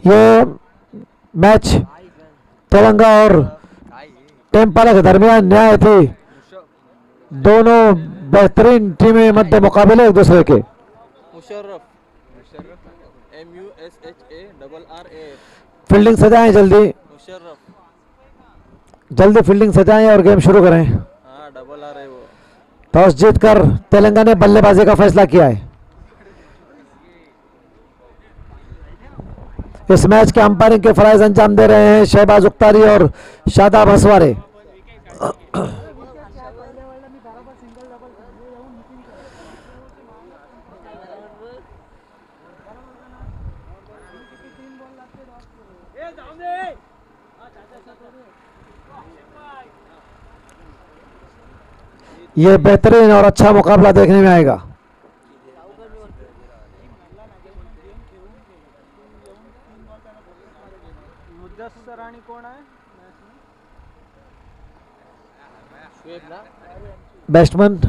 ये मैच तेलंगा और टेम्पाला के दरमियान न्याय थी। दोनों बेहतरीन टीमें मध्य मुकाबले एक दूसरे के। फील्डिंग सजाएं, जल्दी जल्दी फील्डिंग सजाएं और गेम शुरू करें। टॉस जीतकर तेलंगाना ने बल्लेबाजी का फैसला किया है। इस मैच के अंपायरिंग के फराइज अंजाम दे रहे हैं शहबाज उख्तारी और शादाब हसवारे। ये बेहतरीन और अच्छा मुकाबला देखने में आएगा। बैट्समैन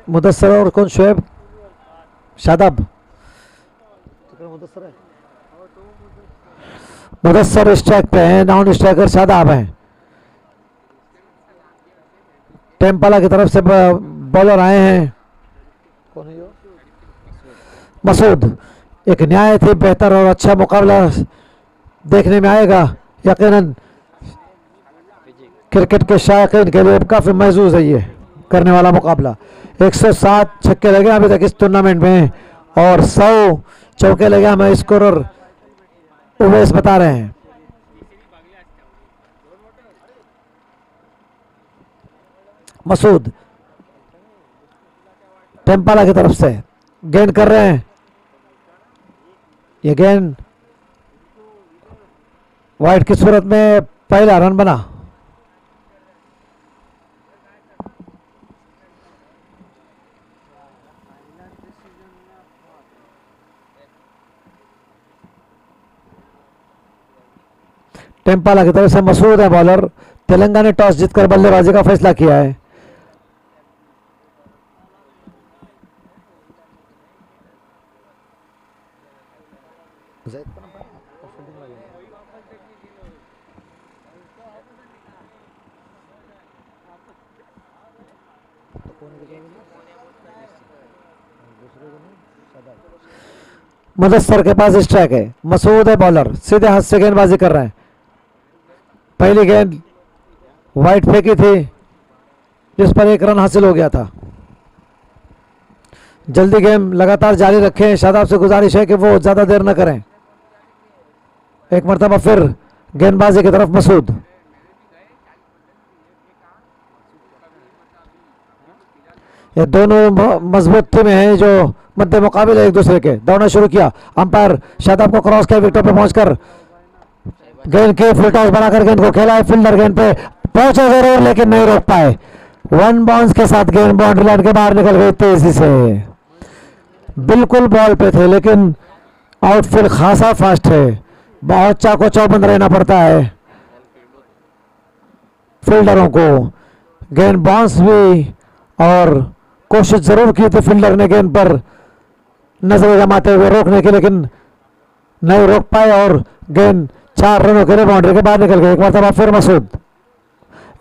मुदस्सर और कौन? शोएब, शादाब। मुदस्सर स्ट्राइक पे हैं, नॉन स्ट्राइकर शादाब हैं। टेम्पाला की तरफ से बॉलर आए हैं। कौन है? मसूद। एक न्याय थी, बेहतर और अच्छा मुकाबला देखने में आएगा यकीनन। क्रिकेट के शायकीन के लिए काफी महसूस है ये करने वाला मुकाबला। 107 छक्के लगे अभी तक इस टूर्नामेंट में और 100 चौके लगे हमें स्कोरर उवैस बता रहे हैं। मसूद टेम्पाला की तरफ से गेंद कर रहे हैं। ये गेंद वाइड की सूरत में पहला रन बना। टेम्पाला की तरफ से मसूद है बॉलर। तेलंगाना ने टॉस जीतकर बल्लेबाजी का फैसला किया है। मुदस्सर के पास स्ट्राइक है। मसूद है बॉलर, सीधे हाथ से गेंदबाजी कर रहे हैं। पहली गेंद वाइड फेंकी थी जिस पर एक रन हासिल हो गया था। जल्दी गेम लगातार जारी रखें। शादाब से गुजारिश है कि वो ज्यादा देर न करें। एक मरतबा फिर गेंदबाजी की तरफ मसूद। ये दोनों मजबूत टीमें हैं जो मध्य मुकाबले एक दूसरे के। दौड़ना शुरू किया। अंपायर शादाब को क्रॉस किया, विकेट पे पहुंचकर गेंद के फुल टॉस बनाकर गेंद को खेला है। फील्डर गेंद पे पहुंचा जरूर लेकिन नहीं रोक पाए। वन बाउंस के साथ गेंद बाउंड्री लाइन के बाहर निकल गई तेजी से। बिल्कुल बॉल पे थे लेकिन आउटफील्ड खासा फास्ट है। बहुत चाको चौबंद रहना पड़ता है फील्डरों को। गेंद बाउंस भी और कोशिश जरूर की थी फील्डर ने गेंद पर नजर जमाते हुए रोकने की, लेकिन नहीं रोक पाए और गेंद 4 रनों के लिए बाउंड्री के बाहर निकल गई। एक मरतबा फिर मसूद।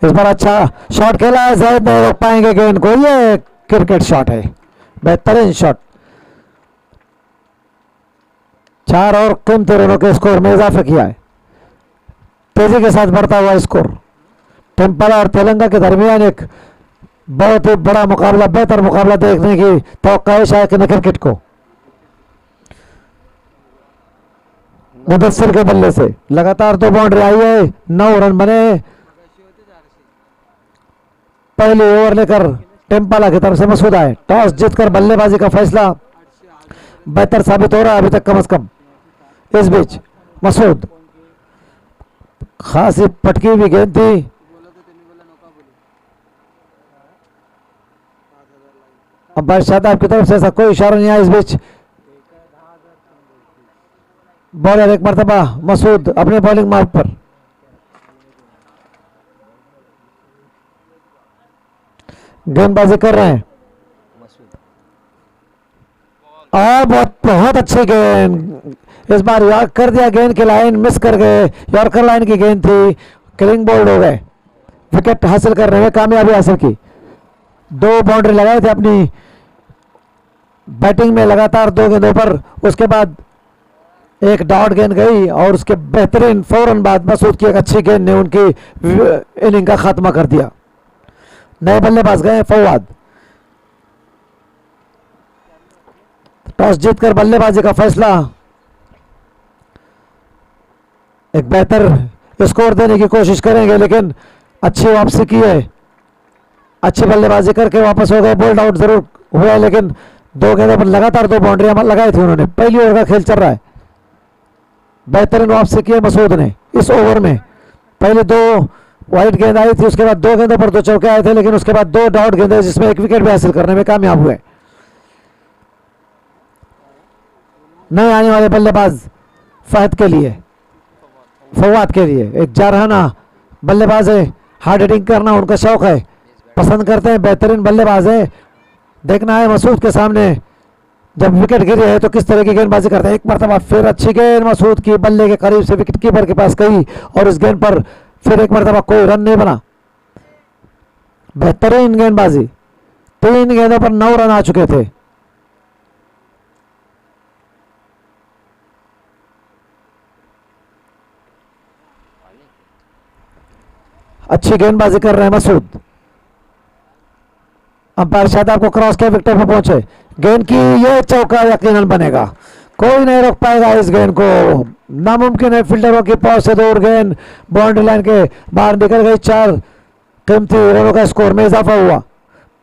इस बार अच्छा शॉट खेला है, शायद नहीं रोक पाएंगे गेंद को। ये क्रिकेट शॉट है, बेहतरीन शॉट। 4 और कीमती रनों के स्कोर में इजाफा किया है। तेजी के साथ बढ़ता हुआ स्कोर। टेम्पाला और तेलंगाना के दरमियान एक बहुत ही बड़ा मुकाबला, बेहतर मुकाबला देखने की तवक्को है क्रिकेट को। मुदस्सिर के बल्ले से लगातार 2 बाउंड्री आई है, 9 रन बने। पहले ओवर लेकर टेम्पाला की तरफ से मसूद आए। टॉस जीतकर बल्लेबाजी का फैसला बेहतर साबित हो रहा है अभी तक, कम से कम। इस बीच मसूद, खासी पटकी हुई गेंद थी। अब शादाब की तरफ से ऐसा कोई इशारा नहीं आया। इस बीच बॉलर एक मरतबा मसूद अपने बॉलिंग मार्ग पर। गेंदबाजी कर रहे हैं और बहुत अच्छी गेंद। इस बार यॉर्क कर दिया, गेंद की लाइन मिस कर गए, यॉर्कर लाइन की गेंद थी, किलिंग बोल्ड हो गए, विकेट हासिल करने में कामयाबी हासिल की। 2 बाउंड्री लगाए थे अपनी बैटिंग में लगातार 2 गेंदों पर, उसके बाद एक डॉट गेंद गई और उसके बेहतरीन फौरन बाद मसूद की एक अच्छी गेंद ने उनकी इनिंग का खात्मा कर दिया। नए बल्लेबाज गए फवाद, टॉस जीतकर बल्लेबाजी का फैसला, एक बेहतर स्कोर देने की कोशिश करेंगे, लेकिन अच्छी वापसी की है, अच्छी बल्लेबाजी करके वापस हो गए। बोल्ड आउट जरूर हुआ लेकिन 2 गेंदों पर लगातार 2 बाउंड्रियां लगाई थी उन्होंने। पहली ओवर का खेल चल रहा है, बेहतरीन वापसी की है मसूद ने इस ओवर में। पहले 2 वाइड गेंद आई थी, उसके बाद 2 गेंदों पर 2 चौके आए थे, लेकिन उसके बाद 2 डॉट गेंदें जिसमें 1 विकेट भी हासिल करने में कामयाब हुए। नए आने वाले बल्लेबाज फहद के लिए, फवाद के लिए एक जारहाना बल्लेबाज है, हार्ड हिटिंग करना उनका शौक है, पसंद करते हैं, बेहतरीन बल्लेबाज है। देखना है मसूद के सामने जब विकेट गिरी है तो किस तरह की गेंदबाजी करते हैं। एक मरतबा फिर अच्छी गेंद मसूद की बल्ले के करीब से विकेट कीपर के पास गई और इस गेंद पर फिर एक मरतबा कोई रन नहीं बना। बेहतरीन गेंदबाजी, 3 गेंदों पर 9 रन आ चुके थे। अच्छी गेंदबाजी कर रहे हैं मसूद। अंपायर शादाब को क्रॉस के विकेट पर पहुंचे, गेंद की ये चौका यकीनन बनेगा, कोई नहीं रोक पाएगा इस गेंद को, नामुमकिन है। फील्डरों की पहुंच से दूर गेंद बाउंड्री लाइन के बाहर निकल गई। 4 कीमती रनों का स्कोर में इजाफा हुआ।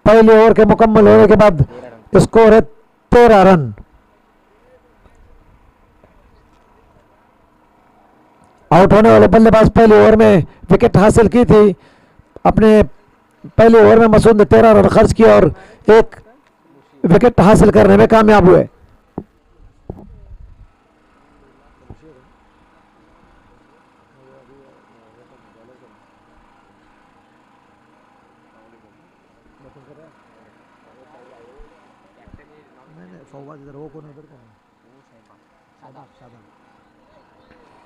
पहले ओवर के मुकम्मल होने के बाद स्कोर है 13 रन। आउट होने वाले बल्लेबाज पहले ओवर में विकेट हासिल की थी। अपने पहले ओवर में मसूद ने 13 रन खर्च किए और 1 विकेट हासिल करने में कामयाब हुए।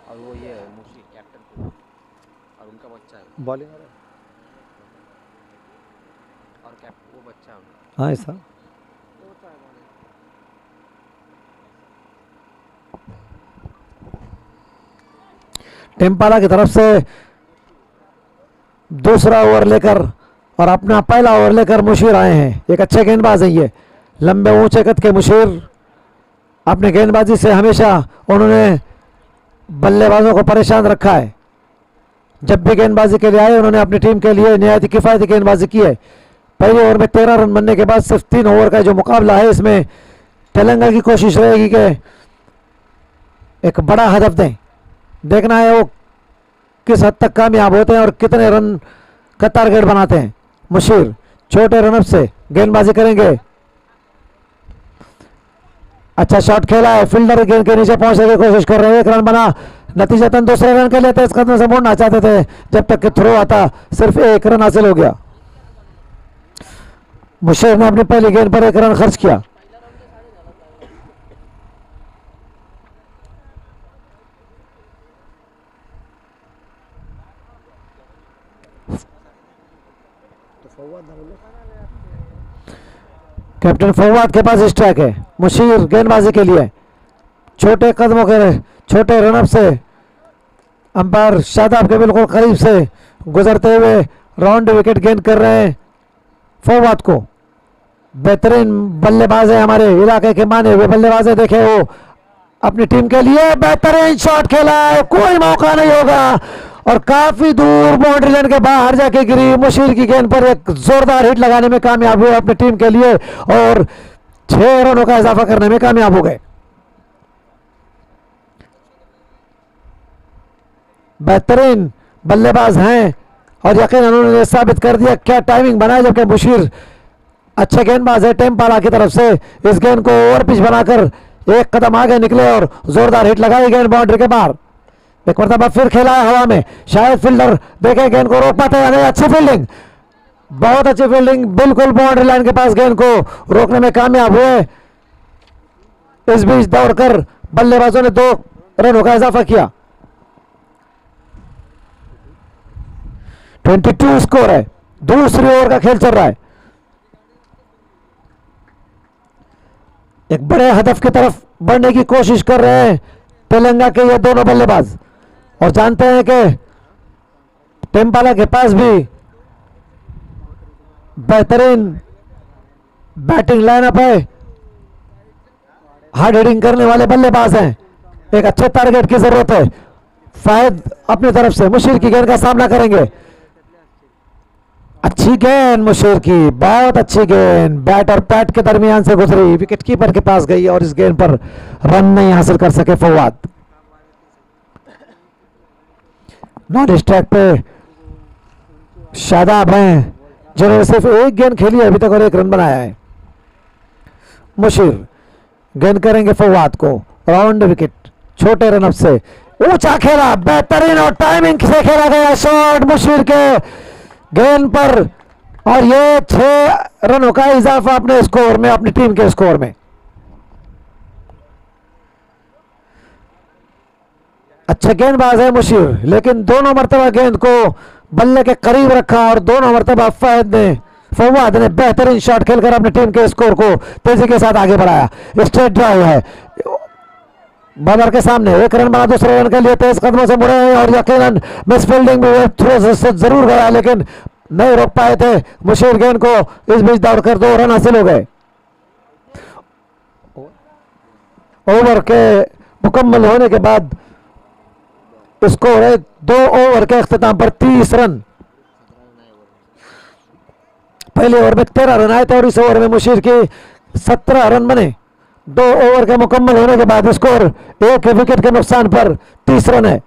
और वो ये मुशी कैप्टन और उनका बच्चा है बॉलिंग और कैप्टन वो बच्चा है उनका। हाँ ऐसा टेम्पाला की तरफ से दूसरा ओवर लेकर और अपना पहला ओवर लेकर मुशीर आए हैं। एक अच्छे गेंदबाज हैं ये, लंबे ऊंचे कद के मुशीर। अपने गेंदबाजी से हमेशा उन्होंने बल्लेबाजों को परेशान रखा है। जब भी गेंदबाजी के लिए आए उन्होंने अपनी टीम के लिए निहायत किफायती गेंदबाजी की है। पहले ओवर में 13 रन बनने के बाद सिर्फ 3 ओवर का जो मुकाबला है इसमें तेलंगाना की कोशिश रहेगी कि एक बड़ा हदफ दें। देखना है वो किस हद तक कामयाब होते हैं और कितने रन का टारगेट बनाते हैं। मुशीर छोटे रनअप से गेंदबाजी करेंगे। अच्छा शॉट खेला है, फील्डर गेंद के नीचे पहुंचने की कोशिश कर रहे हैं। 1 रन बना, नतीजतन दूसरे रन के लिए तेज कदम से मोड़ना चाहते थे, जब तक कि थ्रो आता सिर्फ 1 रन हासिल हो गया। मुशीर ने अपनी पहली गेंद पर 1 रन खर्च किया। कैप्टन फवाद के पास स्ट्राइक है। मुशीर गेंदबाजी के लिए छोटे कदमों के छोटे रनअप से अंपायर शादाब के बिल्कुल करीब से गुजरते हुए राउंड विकेट गेंद कर रहे हैं फवाद को। बेहतरीन बल्लेबाज है, हमारे इलाके के माने हुए बल्लेबाज है। देखे वो अपनी टीम के लिए बेहतरीन शॉट खेला है, कोई मौका नहीं होगा और काफी दूर बाउंड्री लाइन के बाहर जाके गिरी। मुशीर की गेंद पर एक जोरदार हिट लगाने में कामयाब हुए अपनी टीम के लिए और 6 रनों का इजाफा करने में कामयाब हो गए। बेहतरीन बल्लेबाज हैं और यकीन उन्होंने साबित कर दिया क्या टाइमिंग बनाया, जबकि मुशीर अच्छे गेंदबाज है। टेम्पाला की तरफ से इस गेंद को ओवर पिच बनाकर 1 कदम आगे निकले और जोरदार हिट लगाई गेंद बाउंड्री के बाहर। एक मरतबा फिर खेला है हवा में, शायद फील्डर देखे गेंद को रोक पाते हैं नहीं। अच्छी फील्डिंग, बहुत अच्छी फील्डिंग, बिल्कुल बाउंड्री लाइन के पास गेंद को रोकने में कामयाब हुए। इस बीच दौड़कर बल्लेबाजों ने 2 रनों का इजाफा किया। 22 स्कोर है। दूसरी ओवर का खेल चल रहा है। एक बड़े हदफ की तरफ बढ़ने की कोशिश कर रहे हैं तेलंगाना के ये दोनों बल्लेबाज, और जानते हैं कि टेम्पाला के पास भी बेहतरीन बैटिंग लाइनअप है, हार्ड हिटिंग करने वाले बल्लेबाज हैं। एक अच्छे टारगेट की जरूरत है। फायद अपनी तरफ से मुशीर की गेंद का सामना करेंगे। अच्छी गेंद मुशीर की, बहुत अच्छी गेंद बैट और पैट के दरमियान से गुजरी, विकेट कीपर के पास गई और इस गेंद पर रन नहीं हासिल कर सके फवाद। नॉन स्ट्राइक पे शादाब हैं जिन्होंने सिर्फ एक गेंद खेली है अभी तक और एक रन बनाया है। मुशीर गेंद करेंगे फवाद को, राउंड विकेट, छोटे रन अप से ऊंचा खेला, बेहतरीन और टाइमिंग से खेला गया शॉट मुशीर के गेंद पर, और ये 6 रनों का इजाफा अपने स्कोर में, अपनी टीम के स्कोर में। अच्छा गेंदबाज है मुशीर, लेकिन दोनों मरतबा गेंद को बल्ले के करीब रखा और दोनों मरतबा फवाद ने बेहतरीन शॉट खेलकर अपनी टीम के स्कोर को तेजी के साथ आगे बढ़ाया। स्ट्रेट ड्राइव है, बॉलर के सामने एक रन बना, दूसरे रन के लिए तेज कदमों से मुड़े हैं और यकीनन मिस फील्डिंग में थ्रो से जरूर गया लेकिन नहीं रोक पाए थे मुशीर गेंद को। इस बीच दौड़कर 2 रन हासिल हो गए। ओवर के मुकम्मल होने के बाद स्कोर है 2 ओवर के अख्ताम पर 30 रन। पहले ओवर में 13 रन आए थे और इस ओवर में मुशीर की 17 रन बने। 2 ओवर के मुकम्मल होने के बाद स्कोर 1 विकेट के नुकसान पर 30 रन है।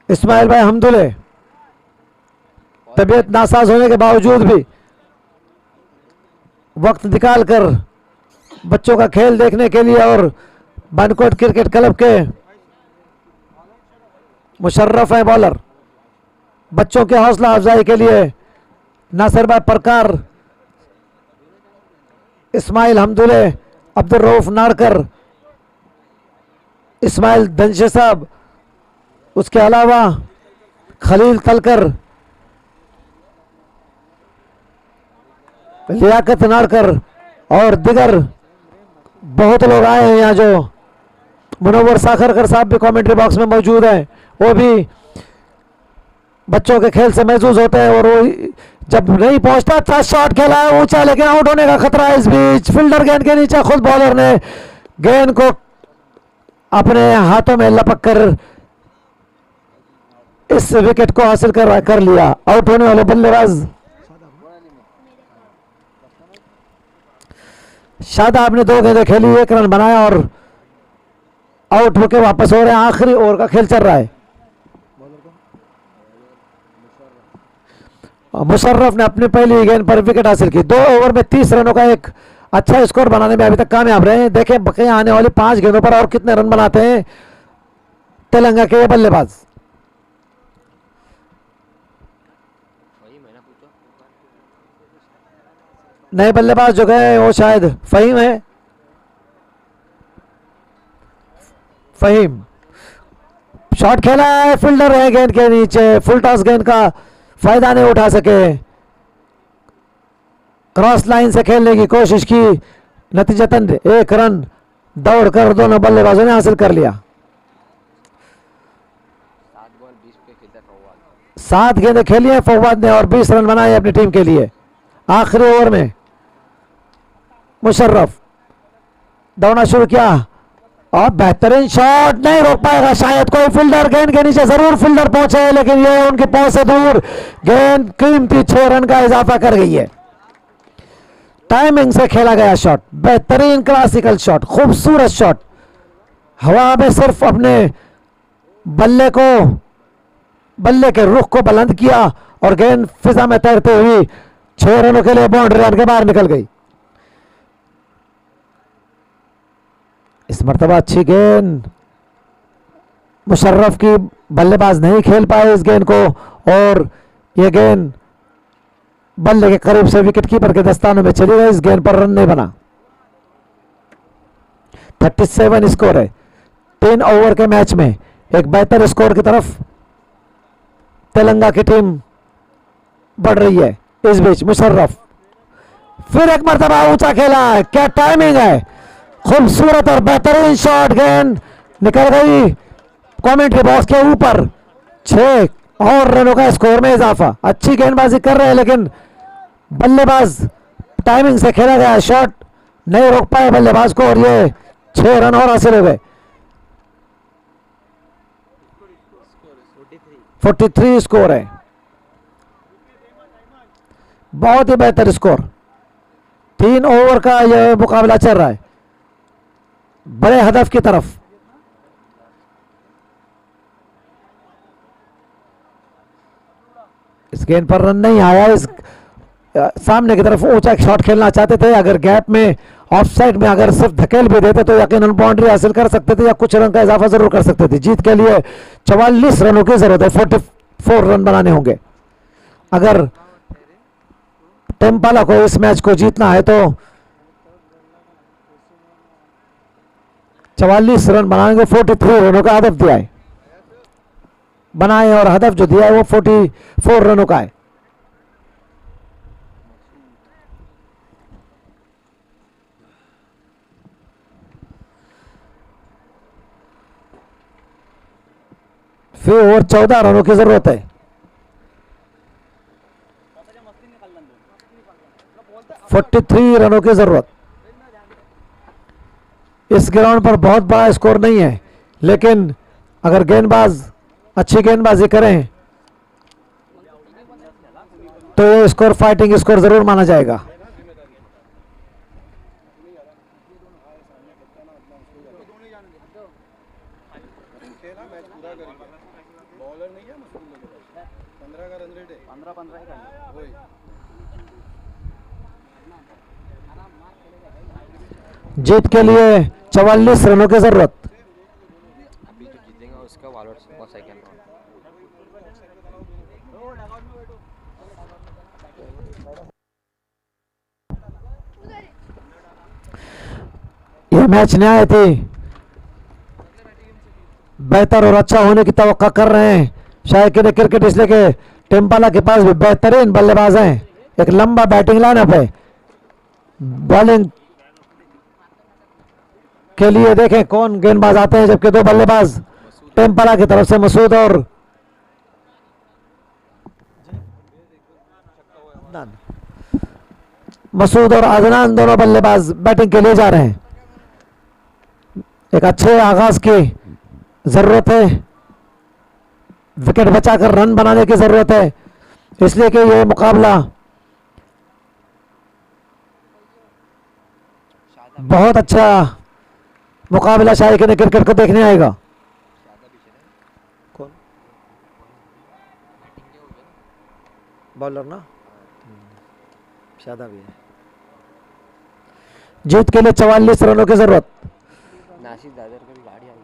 इस्माइल भाई हमदुल्ले तबीयत नासाज होने के बावजूद भी वक्त निकालकर बच्चों का खेल देखने के लिए और बनकोट क्रिकेट क्लब के मुशर्रफ है बॉलर, बच्चों के हौसला अफजाई के लिए नासिर भाई परकार, इस्माइल हमदुल्ले, अब्दुल रऊफ नारकर, इस्माइल दंशे साहब, उसके अलावा खलील तलकर, लियाकत नारकर और दिगर बहुत लोग आए हैं यहाँ। जो मुनव्वर साखरकर साहब भी कमेंट्री बॉक्स में मौजूद हैं, वो भी बच्चों के खेल से महसूस होते हैं और वो जब नहीं पहुंचता था शॉट खेला है ऊंचा लेकिन आउट होने का खतरा है। इस बीच फील्डर गेंद के नीचे, खुद बॉलर ने गेंद को अपने हाथों में लपक कर इस विकेट को हासिल कर लिया। आउट होने वाले बल्लेबाज शादाब ने 2 गेंदें खेली, 1 रन बनाया और आउट होकर वापस हो रहे हैं। आखिरी ओवर का खेल चल रहा है। मुशर्रफ ने अपनी पहली गेंद पर विकेट हासिल की। 2 ओवर में 30 रनों का एक अच्छा स्कोर बनाने में अभी तक कामयाब रहे हैं। देखें बके आने वाली 5 गेंदों पर और कितने रन बनाते हैं तेलंगाना के बल्लेबाज। नए बल्लेबाज जो गए वो शायद फहीम है। फहीम शॉट खेला है, फील्डर है गेंद के नीचे, फुल टॉस गेंद का फायदा नहीं उठा सके। क्रॉस लाइन से खेलने की कोशिश की, नतीजतन 1 रन दौड़कर दोनों बल्लेबाजों ने हासिल कर लिया। 7 गेंदें खेली हैं फवाद ने और 20 रन बनाए अपनी टीम के लिए। आखिरी ओवर में मुशर्रफ दौड़ना शुरू किया और बेहतरीन शॉट, नहीं रोक पाएगा शायद कोई फील्डर। गेंद के नीचे जरूर फील्डर पहुंचे लेकिन ये उनके पहुंच से दूर। गेंद कीमती 6 रन का इजाफा कर गई है। टाइमिंग से खेला गया शॉट, बेहतरीन क्लासिकल शॉट, खूबसूरत शॉट। हवा में सिर्फ अपने बल्ले के रुख को बुलंद किया और गेंद फिजा में तैरते हुई 6 रनों के लिए बाउंड्री लाइन के बाहर निकल गई। इस मर्तबा अच्छी गेंद, मुशर्रफ की बल्लेबाज नहीं खेल पाए इस गेंद को और यह गेंद बल्ले के करीब से विकेट कीपर के दस्तानों में चली गई। इस गेंद पर रन नहीं बना। 37 स्कोर है 3 ओवर के मैच में। एक बेहतर स्कोर की तरफ तेलंगाना की टीम बढ़ रही है। इस बीच मुशर्रफ फिर एक मरतबा ऊंचा खेला है, क्या टाइमिंग है, खूबसूरत और बेहतरीन शॉट, गेंद निकल गई कमेंट्री बॉक्स के ऊपर। 6 और रनों का स्कोर में इजाफा। अच्छी गेंदबाजी कर रहे हैं लेकिन बल्लेबाज टाइमिंग से खेला गया शॉट नहीं रोक पाए बल्लेबाज को और ये 6 रन और हासिल हो गए। 43 स्कोर है, बहुत ही बेहतर स्कोर। 3 ओवर का यह मुकाबला चल रहा है बड़े हदफ की तरफ। इस गेंद पर रन नहीं आया। इस सामने की तरफ ऊंचा शॉट खेलना चाहते थे, अगर गैप में ऑफ साइड में अगर सिर्फ धकेल भी देते तो यकीनन बाउंड्री हासिल कर सकते थे या कुछ रन का इजाफा जरूर कर सकते थे। जीत के लिए 44 रनों की जरूरत है, 44 रन बनाने होंगे। अगर टेम्पाला को इस मैच को जीतना है तो 44 रन बनाएंगे। 43 रनों का हदफ दिया है, बनाए और हदफ जो दिया है वो 44 रनों का है। फिर और 14 रनों की जरूरत है। 43 रनों की जरूरत। इस ग्राउंड पर बहुत बड़ा स्कोर नहीं है लेकिन अगर गेंदबाज अच्छी गेंदबाजी करें तो ये स्कोर फाइटिंग स्कोर जरूर माना जाएगा। जीत के लिए 44 रनों की जरूरत। अभी जो जीतेगा उसका वॉलर और सेकंड राउंड। यह मैच न्यायती बेहतर और अच्छा होने की तवक्का कर रहे हैं शायद क्रिकेट, इसलिए कि टेम्पाला के पास भी बेहतरीन बल्लेबाज हैं। एक लंबा बैटिंग लाइनअप है। बॉलिंग के लिए देखें कौन गेंदबाज आते हैं, जबकि 2 बल्लेबाज टेम्पाला की तरफ से मसूद और अदनान दोनों बल्लेबाज बैटिंग के लिए जा रहे हैं। एक अच्छे आगाज की जरूरत है, विकेट बचाकर रन बनाने की जरूरत है, इसलिए कि यह मुकाबला बहुत अच्छा मुकाबला शायद क्रिकेट को देखने आएगा। कौन बॉलर ना शादा भी है। जीत के लिए 44 रनों की जरूरत। नासिर दादर की गाड़ी आई।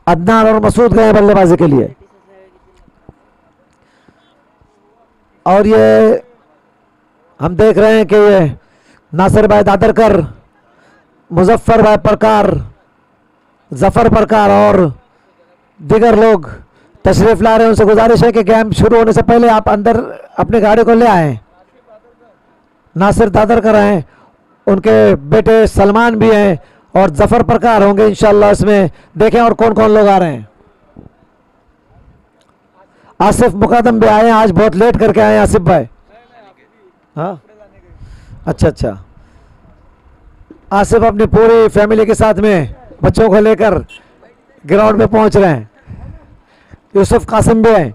अदनान और मसूद गए बल्लेबाजी के लिए और ये हम देख रहे हैं कि ये नासिर भाई दादरकर, मुजफ्फर भाई परकार, जफर परकार और दीगर लोग तशरीफ ला रहे हैं। उनसे गुजारिश है कि गेम शुरू होने से पहले आप अंदर अपनी गाड़ी को ले आए। नासिर दादरकर हैं, उनके बेटे सलमान भी हैं और जफर प्रकार होंगे इंशाल्लाह इसमें। देखें और कौन कौन लोग आ रहे हैं। आसिफ मुकदम भी आए हैं, आज बहुत लेट करके आए हैं आसिफ भाई। हाँ अच्छा अच्छा। आसिफ अपनी पूरी फैमिली के साथ में बच्चों को लेकर ग्राउंड में पहुंच रहे हैं। यूसुफ कासिम भी हैं,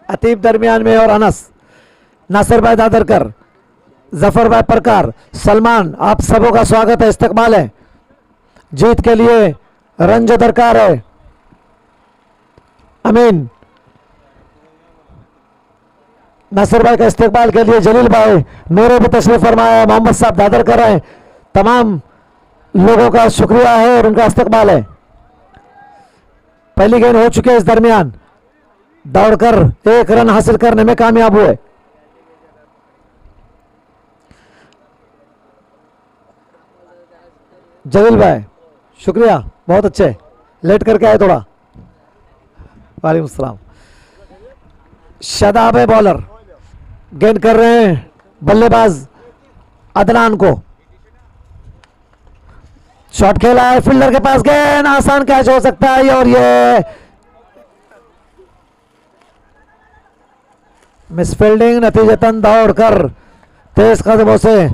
अतीब दरमियान में और अनस, नासिर भाई दादरकर, जफर भाई प्रकार, सलमान, आप सबों का स्वागत है, इस्तकबाल है। जीत के लिए रन जो दरकार है। अमीन नासिर भाई का इस्तकबाल के लिए जलील भाई मेरे भी तशरीफ फरमाया, मोहम्मद साहब दादरकर हैं, तमाम लोगों का शुक्रिया है और उनका इस्तकबाल है। पहली गेंद हो चुकी है, इस दरमियान दौड़कर 1 रन हासिल करने में कामयाब हुए। जलील भाई शुक्रिया, बहुत अच्छे, लेट करके आए थोड़ा। वालेकुम सलाम। शादाब है बॉलर, गेंद कर रहे हैं बल्लेबाज अदनान को, शॉट खेला है फील्डर के पास, गेंद आसान कैच हो सकता है और ये मिस फील्डिंग, नतीजतन दौड़कर तेज कदमों से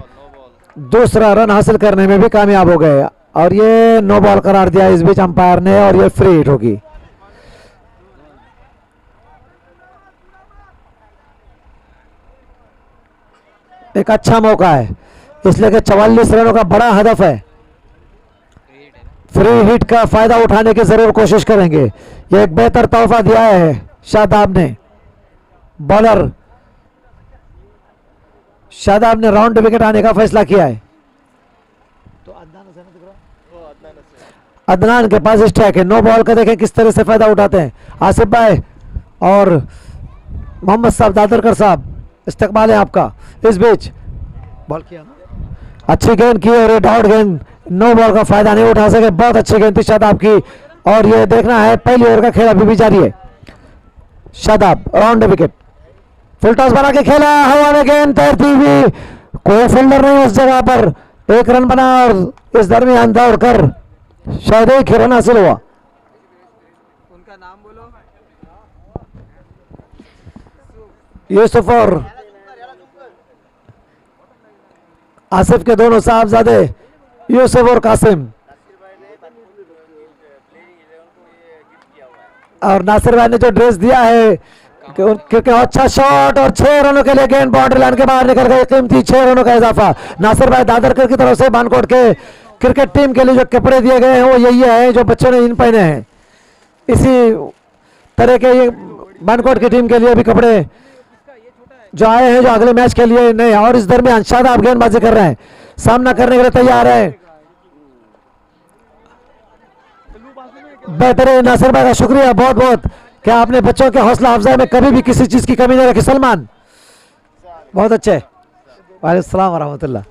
दूसरा रन हासिल करने में भी कामयाब हो गए और ये नो बॉल करार दिया इस बीच अंपायर ने और ये फ्री हिट होगी। एक अच्छा मौका है इसलिए कि 44 रनों का बड़ा हदफ है, फ्री हिट का फायदा उठाने की जरूर कोशिश करेंगे। ये एक बेहतर तोहफा दिया है शादाब ने, बॉलर शादाब ने राउंड विकेट आने का फैसला किया है। तो अदनान के पास स्ट्राइक है, नो बॉल का देखें किस तरह से फायदा उठाते हैं आसिफ भाई और मोहम्मद साहब दादरकर साहब, इस्तकबाल है आपका। इस बीच बॉल किया ना, अच्छी गेंद की और रेड आउट गेंद, नो बॉल का फायदा नहीं उठा सके, बहुत अच्छी गेंद थी शादाब की और ये देखना है पहली ओवर का खेल अभी भी जारी है। Shadab round wicket, full toss बना के खेला, हवा में गेंद तैरती हुई, कोई फील्डर नहीं उस जगह पर, एक रन बना और इस दरमियान दौड़कर शायद एक ही रन हासिल हुआ। उनका नाम बोलो। यूसुफ और आसिफ के दोनों साहबजादे यूसुफ और कासिम, और नासिर भाई ने जो ड्रेस दिया है क्योंकि अच्छा शॉट और 6 रनों के लिए गेंद बाउंड्री लाइन के बाहर निकल गई, कीमती 6 रनों का इजाफा। नासिर भाई दादरकर की तरफ से बानकोट के क्रिकेट टीम के लिए जो कपड़े दिए गए हैं वो यही है जो बच्चों ने इन पहने हैं, इसी तरह के ये बानकोट की टीम के लिए भी कपड़े जो आए हैं जो अगले मैच के लिए नए। और इस दरमियान शादाब गेंदबाजी कर रहे हैं, सामना करने के लिए तैयार है। बेहतरीन नासिर भाई का शुक्रिया बहुत बहुत कि आपने बच्चों के हौसला अफजाई में कभी भी किसी चीज की कमी नहीं रखी। सलमान बहुत अच्छे, वालेकुम सलाम व रहमतुल्लाह।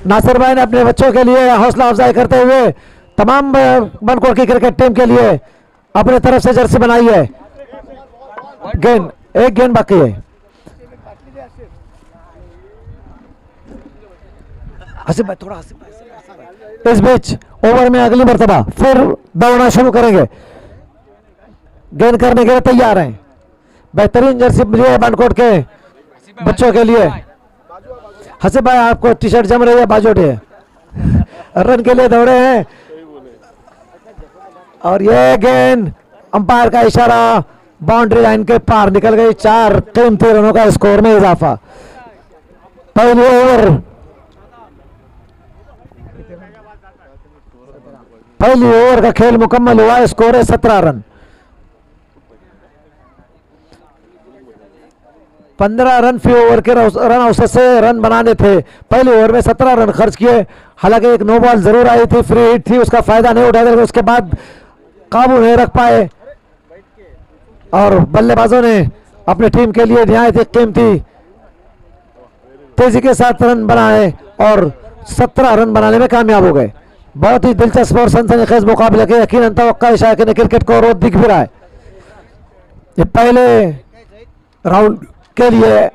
नासिर भाई ने अपने बच्चों के लिए हौसला अफजाई करते हुए तमाम बनकोट की क्रिकेट टीम के लिए अपने तरफ से जर्सी बनाई है। गेंद, एक गेंद बाकी है। आसिफ भाई थोड़ा, आसिफ भाई इस बीच ओवर में अगली मर्तबा फिर दौड़ना शुरू करेंगे, गेंद करने के लिए तैयार हैं। बेहतरीन जर्सी मिली है बनकोट के बच्चों के लिए। हसीब भाई आपको टी शर्ट जम रही है, बाजू है, रन के लिए दौड़े हैं और ये गेंद अंपायर का इशारा बाउंड्री लाइन के पार निकल गई। 4 कीमती रनों का स्कोर में इजाफा। पहली ओवर का खेल मुकम्मल हुआ, स्कोर है 17 रन। 15 रन फी ओवर के रन औसत से रन बनाने थे, पहले ओवर में 17 रन खर्च किए। हालांकि एक नो बॉल जरूर आई थी, फ्री हिट थी, उसका फायदा नहीं उठाया, उसके बाद काबू नहीं रख पाए और बल्लेबाजों ने अपनी टीम के लिए निहायत कीमती तेजी के साथ रन बनाए और 17 रन बनाने में कामयाब हो गए। बहुत ही दिलचस्प और सनसनीखेज मुकाबले के यकीनन तवक्का शायक ने क्रिकेट को रोज दिख भी रहा है। ये पहले राउंड के लिए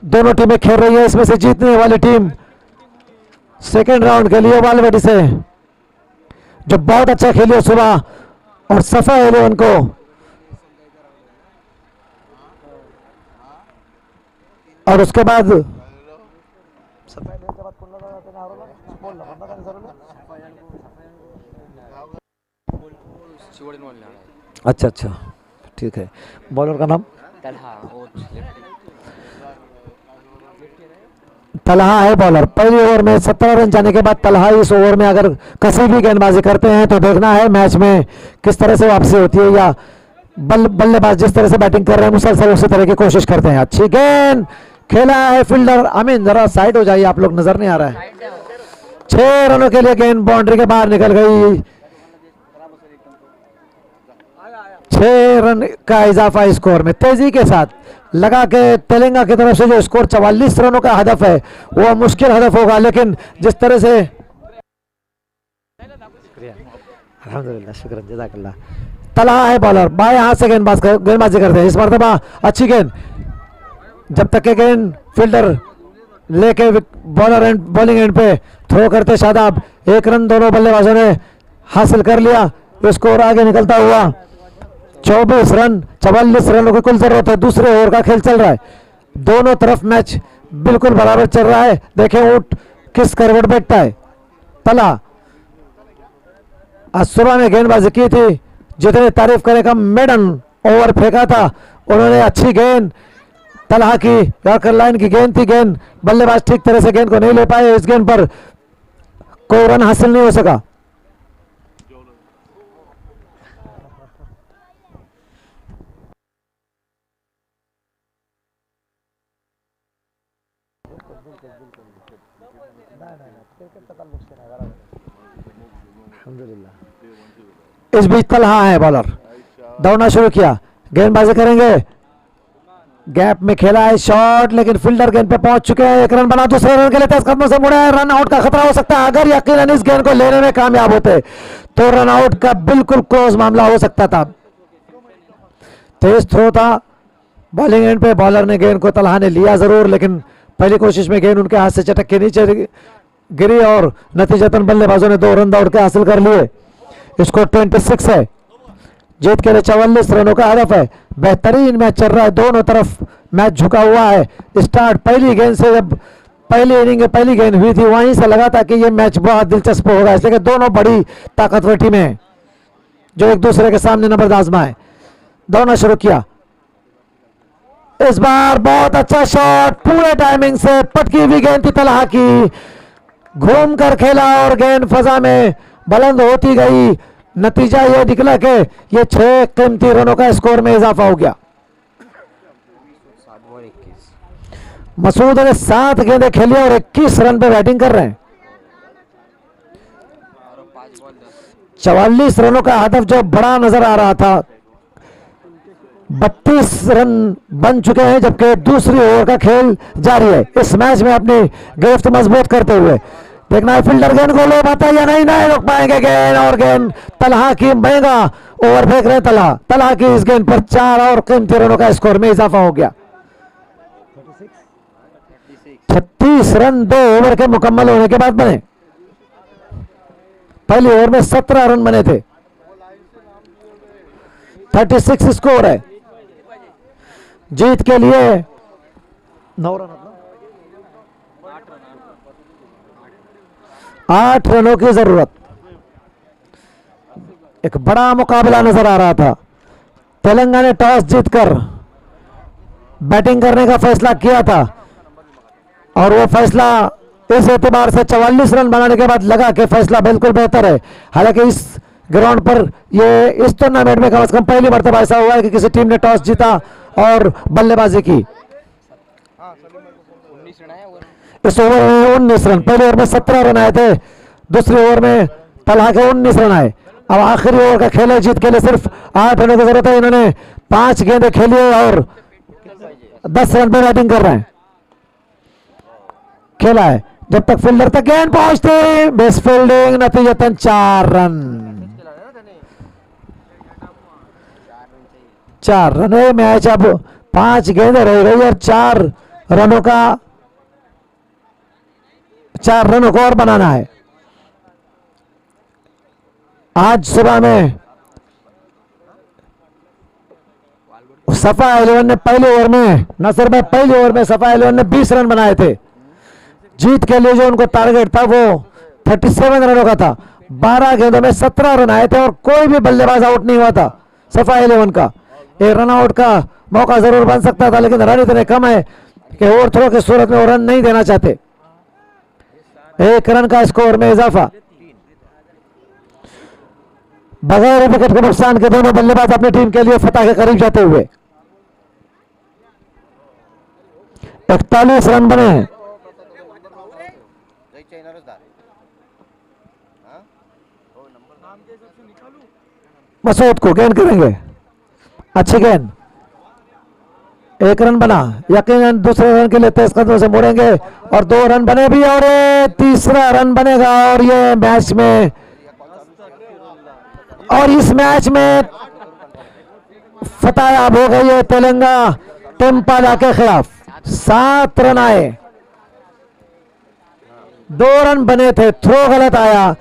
दोनों टीमें खेल रही है, इसमें से जीतने वाली टीम सेकेंड राउंड के लिए वालवेडी से जो बहुत अच्छा खेली सुबह और सफा 11 को और उसके बाद अच्छा अच्छा ठीक है। बॉलर का नाम तलहा है बॉलर। पहली ओवर में 17 रन जाने के बाद तलहा इस ओवर में अगर कसी भी गेंदबाजी करते हैं तो देखना है मैच में किस तरह से वापसी होती है, या बल्लेबाज जिस तरह से बैटिंग कर रहे हैं मुसलसल उसी तरह की कोशिश करते हैं। अच्छी गेंद खेला है फील्डर अमीन, जरा साइड हो जाइए, आप लोग नजर नहीं आ रहा है। 6 रनों के लिए गेंद बाउंड्री के बाहर निकल गई। 6 रन का इजाफा स्कोर में तेजी के साथ लगा के तेलंगाना की तरफ से जो स्कोर 44 रनों का हदफ है वो मुश्किल हदफ होगा, लेकिन जिस तरह से अल्हम्दुलिल्लाह शुक्र जज़ाकल्लाह। तलहा है बॉलर, बाएं हाथ से गेंदबाजी करते हैं इस मरतबा। अच्छी गेंद, जब तक के गेंद फील्डर लेके बॉलर एंड बॉलिंग एंड पे थ्रो करते शादाब। 1 रन दोनों बल्लेबाजों ने हासिल कर लिया। स्कोर आगे निकलता हुआ 24 रन, 44 रनों की कुल जरूरत है। दूसरे ओवर का खेल चल रहा है, दोनों तरफ मैच बिल्कुल बराबर चल रहा है। देखें ऊंट किस करवट बैठता है। तला आज सुबह में गेंदबाजी की थी, जितनी तारीफ करे का मेडन ओवर फेंका था उन्होंने। अच्छी गेंद तलहा की, यॉर्कर लाइन की गेंद थी। गेंद बल्लेबाज ठीक तरह से गेंद को नहीं ले पाए। इस गेंद पर कोई रन हासिल नहीं हो सका। इस बीच तलहा है बॉलर, दौड़ना शुरू किया, गेंदबाजी करेंगे। गैप में खेला है शॉट, लेकिन फील्डर गेंद पे पहुंच चुके हैं। 1 रन बना, दूसरे रन के लिए 10 कदमों से मुड़ा है। रन आउट का खतरा हो सकता है। अगर यकीनन इस गेंद को लेने में कामयाब होते तो रन आउट का बिल्कुल क्लोज मामला हो सकता था। तेज थ्रो था बॉलिंग एंड पे, बॉलर ने गेंद को तलहा ने लिया जरूर, लेकिन पहली कोशिश में गेंद उनके हाथ से चटक के नीचे गिरी और नतीजतन बल्लेबाजों ने 2 रन दौड़ के हासिल कर लिए। स्कोर 26 है। जीत के लिए 44 रनों का हदफ है। बेहतरीन मैच चल रहा है, दोनों तरफ मैच झुका हुआ है। स्टार्ट पहली गेंद से, जब पहली इनिंग में पहली गेंद हुई थी वहीं से लगा था कि यह मैच बहुत दिलचस्प होगा, इसलिए कि दोनों बड़ी ताकतवर टीमें हैं जो एक दूसरे के सामने नंबर आजमाए। दौड़ना शुरू किया, इस बार बहुत अच्छा शॉट, पूरे टाइमिंग से पटकी हुई गेंद थी तलहा की, घूम कर खेला और गेंद फजा में बुलंद होती गई। नतीजा यह निकला कि ये 6 कीमती रनों का स्कोर में इजाफा हो गया। मसूद ने 7 गेंदें खेली और 21 रन पे बैटिंग कर रहे हैं। 44 रनों का हदफ जो बड़ा नजर आ रहा था, 32 रन बन चुके हैं, जबकि दूसरी ओवर का खेल जारी है। इस मैच में अपनी गिरफ्त मजबूत करते हुए देखना है फील्डर गेंद को ले पाता या नहीं, नहीं रोक पाएंगे गेंद, और गेंद तलहा की महंगा ओवर फेंक रहे तलहा। तलहा की इस गेंद पर 4 और कीमती रनों का स्कोर में इजाफा हो गया। 36 रन 2 ओवर के मुकम्मल होने के बाद बने। पहली ओवर में 17 रन बने थे। 36 स्कोर है। जीत के लिए 9 रन, 8 रनों की जरूरत। एक बड़ा मुकाबला नजर आ रहा था। तेलंगाना ने टॉस जीतकर बैटिंग करने का फैसला किया था और वो फैसला इस एतबार से 44 रन बनाने के बाद लगा कि फैसला बिल्कुल बेहतर है। हालांकि इस ग्राउंड पर ये इस टूर्नामेंट में कम से कम पहली मर्तबा ऐसा हुआ है कि किसी टीम ने टॉस जीता और बल्लेबाजी की। इस ओवर में 19 रन, पहले ओवर में 17 रन आए थे, दूसरी ओवर में तलहा के 19 रन आए। अब आखिरी ओवर का खेल है, जीत के लिए सिर्फ 8 रनों की जरूरत है। इन्होंने 5 गेंदें खेली है और 10 रन पे बैटिंग कर रहे हैं। खेला है जब तक फील्डर तक गेंद पहुंचती, बेस फील्डिंग, नतीजतन 4 रन। 4 रन है मैच। अब 5 गेंदें रह गई और 4 रनों का 4 रनों को और बनाना है। आज सुबह में सफा 11 ने पहले ओवर में, नसर भाई पहले ओवर में सफा 11 ने 20 रन बनाए थे। जीत के लिए जो उनको टारगेट था वो 37 रनों का था। 12 गेंदों में 17 रन आए थे और कोई भी बल्लेबाज आउट नहीं हुआ था सफा 11 का। एक रन आउट का मौका जरूर बन सकता था, लेकिन रन इतने कम है कि ओवर थ्रो की सूरत में वो रन नहीं देना चाहते। 1 रन का स्कोर में इजाफा। बगैर विकेट के नुकसान के दोनों बल्लेबाज अपनी टीम के लिए फतह के करीब जाते हुए 41 रन बने हैं। मसूद को गेंद करेंगे, अच्छी गेंद, एक रन बना, यकीनन दूसरे रन के लिए तेज कदमों से मुड़ेंगे और 2 रन बने भी और ये तीसरा रन बनेगा और ये मैच में, और इस मैच में फतेहयाब हो गई है तेलंगाना टेम्पाला के खिलाफ। 7 रन आए, 2 रन बने थे, थ्रो गलत आया,